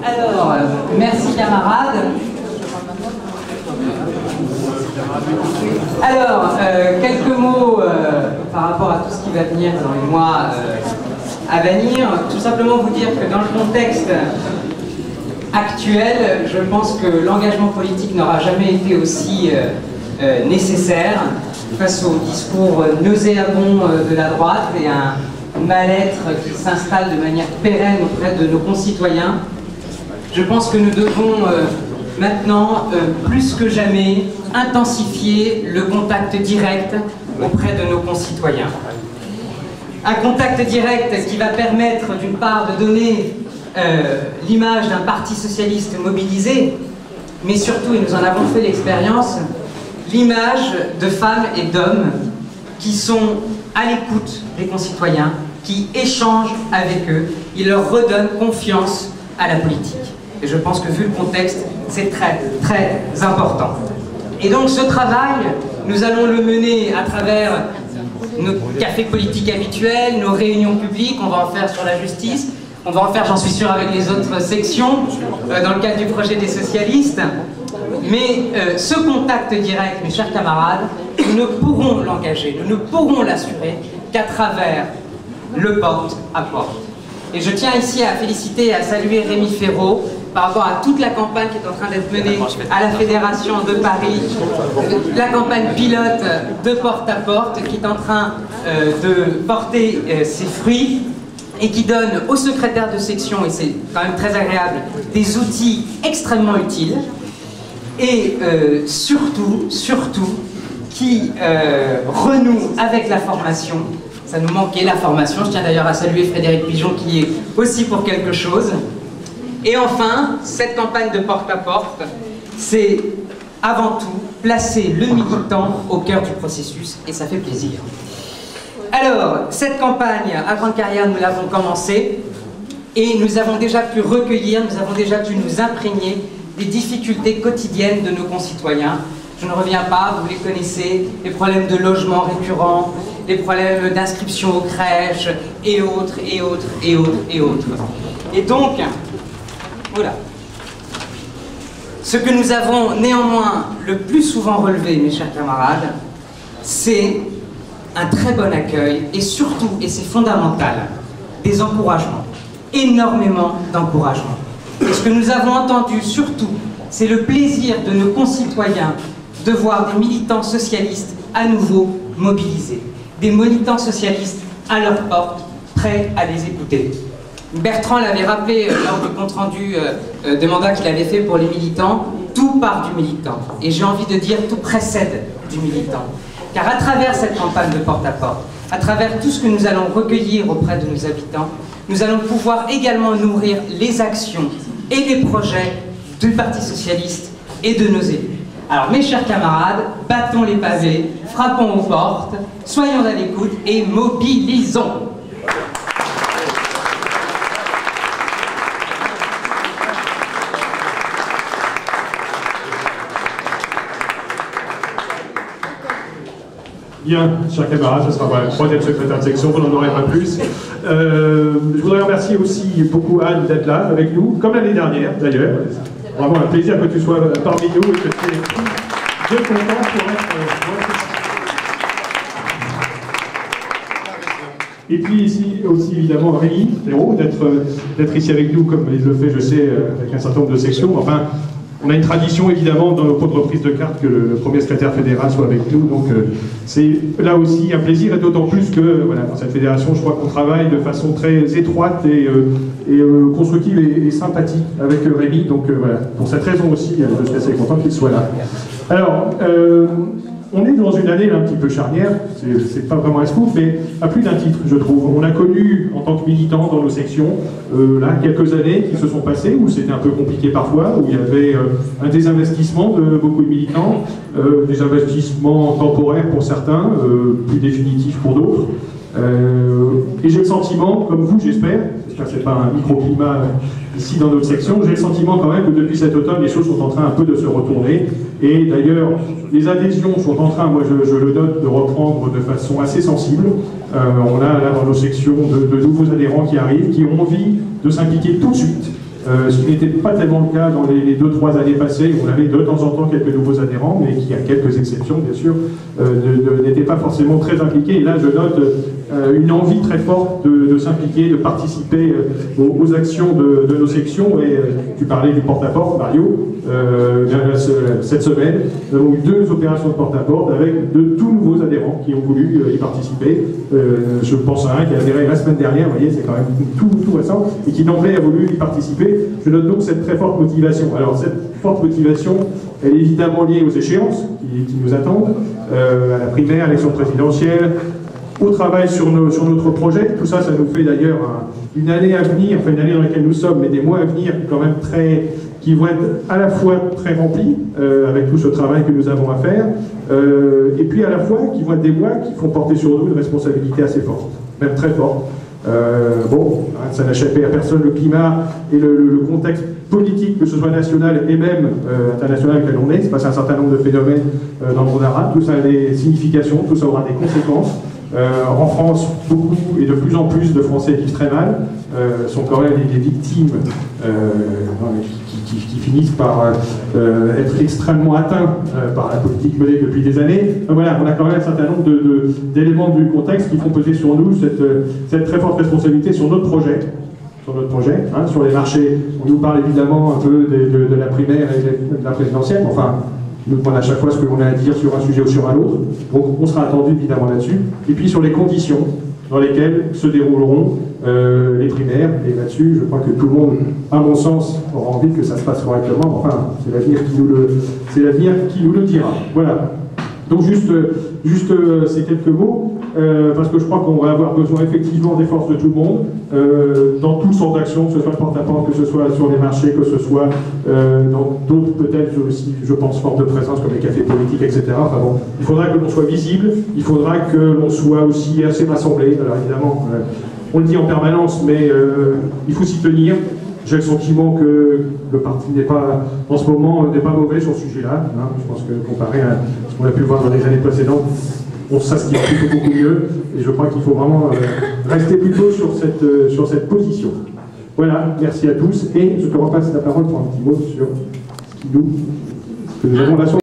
Alors, merci camarades. Alors, quelques mots par rapport à tout ce qui va venir dans les mois à venir. Tout simplement vous dire que dans le contexte actuel, je pense que l'engagement politique n'aura jamais été aussi nécessaire face au discours nauséabond de la droite et un mal-être qui s'installe de manière pérenne auprès de nos concitoyens. Je pense que nous devons maintenant, plus que jamais, intensifier le contact direct auprès de nos concitoyens. Un contact direct qui va permettre d'une part de donner l'image d'un parti socialiste mobilisé, mais surtout, et nous en avons fait l'expérience, l'image de femmes et d'hommes qui sont à l'écoute des concitoyens, qui échangent avec eux, ils leur redonnent confiance à la politique. Et je pense que vu le contexte, c'est très, très important. Et donc ce travail, nous allons le mener à travers nos cafés politiques habituels, nos réunions publiques, on va en faire sur la justice, on va en faire, j'en suis sûr, avec les autres sections, dans le cadre du projet des socialistes. Mais ce contact direct, mes chers camarades, nous ne pourrons l'engager, nous ne pourrons l'assurer qu'à travers le porte-à-porte. Et je tiens ici à féliciter et à saluer Rémi Ferraud par rapport à toute la campagne qui est en train d'être menée à la Fédération de Paris, la campagne pilote de porte-à-porte qui est en train de porter ses fruits et qui donne aux secrétaires de section, et c'est quand même très agréable, des outils extrêmement utiles et surtout, qui renoue avec la formation. Ça nous manquait la formation. Je tiens d'ailleurs à saluer Frédéric Pigeon qui est aussi pour quelque chose. Et enfin, cette campagne de porte-à-porte, c'est avant tout placer le militant au cœur du processus, et ça fait plaisir. Alors, cette campagne à Grande Carrière, nous l'avons commencée, et nous avons déjà pu recueillir, nous avons déjà pu nous imprégner des difficultés quotidiennes de nos concitoyens. Je ne reviens pas, vous les connaissez, les problèmes de logement récurrents, les problèmes d'inscription aux crèches, et autres, et autres, et autres, et autres. Et donc, voilà. Ce que nous avons néanmoins le plus souvent relevé, mes chers camarades, c'est un très bon accueil, et surtout, et c'est fondamental, des encouragements. Énormément d'encouragements. Et ce que nous avons entendu surtout, c'est le plaisir de nos concitoyens de voir des militants socialistes à nouveau mobilisés. Des militants socialistes à leur porte, prêts à les écouter. Bertrand l'avait rappelé lors du compte-rendu de mandat qu'il avait fait pour les militants, tout part du militant. Et j'ai envie de dire, tout précède du militant. Car à travers cette campagne de porte-à-porte, à travers tout ce que nous allons recueillir auprès de nos habitants, nous allons pouvoir également nourrir les actions et les projets du Parti Socialiste et de nos élus. Alors mes chers camarades, battons les pavés, frappons aux portes, soyons à l'écoute et mobilisons. Bien, chers camarades, ce sera le troisième secrétaire de section, vous n'en aurez pas plus. Je voudrais remercier aussi beaucoup Anne d'être là avec nous, comme l'année dernière d'ailleurs. Vraiment un plaisir que tu sois parmi nous et que tu es bien content pour être... Et puis ici aussi évidemment Rémi Ferraud d'être ici avec nous comme il le fait, je sais, avec un certain nombre de sections. Enfin, on a une tradition évidemment dans nos pots de reprise de cartes que le premier secrétaire fédéral soit avec nous, donc c'est là aussi un plaisir, et d'autant plus que voilà, dans cette fédération je crois qu'on travaille de façon très étroite et constructive et sympathique avec Rémi, donc voilà, pour cette raison aussi je suis assez content qu'il soit là. Alors, on est dans une année un petit peu charnière, c'est pas vraiment un scoop, mais à plus d'un titre, je trouve. On a connu, en tant que militants dans nos sections, là, quelques années qui se sont passées, où c'était un peu compliqué parfois, où il y avait un désinvestissement de beaucoup de militants, des investissements temporaires pour certains, plus définitifs pour d'autres. Et j'ai le sentiment, comme vous j'espère que c'est pas un microclimat ici dans notre section, j'ai le sentiment quand même que depuis cet automne les choses sont en train un peu de se retourner, et d'ailleurs les adhésions sont en train, moi je le note, de reprendre de façon assez sensible. On a là dans nos sections de nouveaux adhérents qui arrivent, qui ont envie de s'impliquer tout de suite ce qui n'était pas tellement le cas dans les 2-3 années passées, où on avait de temps en temps quelques nouveaux adhérents, mais qui, à quelques exceptions bien sûr, n'étaient pas forcément très impliqués. Et là, je note une envie très forte de s'impliquer, de participer aux actions de nos sections. Et tu parlais du porte-à-porte, Mario. Cette semaine, nous avons eu 2 opérations de porte-à-porte avec de tout nouveaux adhérents qui ont voulu y participer. Je pense à un qui a adhéré la semaine dernière, vous voyez, c'est quand même tout récent, et qui d'emblée a voulu y participer. Je note donc cette très forte motivation. Alors cette forte motivation, elle est évidemment liée aux échéances qui nous attendent, à la primaire, à l'élection présidentielle, au travail sur notre projet. Tout ça, ça nous fait d'ailleurs une année à venir, enfin une année dans laquelle nous sommes, mais des mois à venir quand même qui vont être à la fois très remplis, avec tout ce travail que nous avons à faire, et puis à la fois qui vont être des mois qui font porter sur nous une responsabilité assez forte, même très forte. Bon, ça n'a échappé à personne, le climat et le contexte politique, que ce soit national et même international auquel on est, il se passe un certain nombre de phénomènes dans le monde arabe, tout ça a des significations, tout ça aura des conséquences. En France, beaucoup et de plus en plus de Français vivent très mal, sont quand même des victimes qui finissent par être extrêmement atteints par la politique menée depuis des années. Donc voilà, on a quand même un certain nombre d'éléments du contexte qui font peser sur nous cette très forte responsabilité sur notre projet. Sur les marchés. On nous parle évidemment un peu de la primaire et de la présidentielle, enfin, nous demande à chaque fois ce que l'on a à dire sur un sujet ou sur un autre. Donc on sera attendu évidemment là-dessus. Et puis sur les conditions dans lesquelles se dérouleront les primaires. Et là-dessus, je crois que tout le monde, à mon sens, aura envie que ça se passe correctement. Enfin, c'est l'avenir qui nous le dira. Voilà. Donc juste ces quelques mots, parce que je crois qu'on va avoir besoin effectivement des forces de tout le monde, dans toutes sortes d'actions, que ce soit porte-à-porte, que ce soit sur les marchés, que ce soit dans d'autres peut-être aussi, je pense, formes de présence comme les cafés politiques, etc. Enfin bon, il faudra que l'on soit visible, il faudra que l'on soit aussi assez rassemblé. Alors évidemment, on le dit en permanence, mais il faut s'y tenir. J'ai le sentiment que le parti n'est pas, en ce moment, n'est pas mauvais sur ce sujet-là. Hein. Je pense que comparé à ce qu'on a pu voir dans les années précédentes, ça se tient plutôt beaucoup mieux. Et je crois qu'il faut vraiment rester plutôt sur cette position. Voilà, merci à tous. Et je te repasse la parole pour un petit mot sur ce que nous avons là sur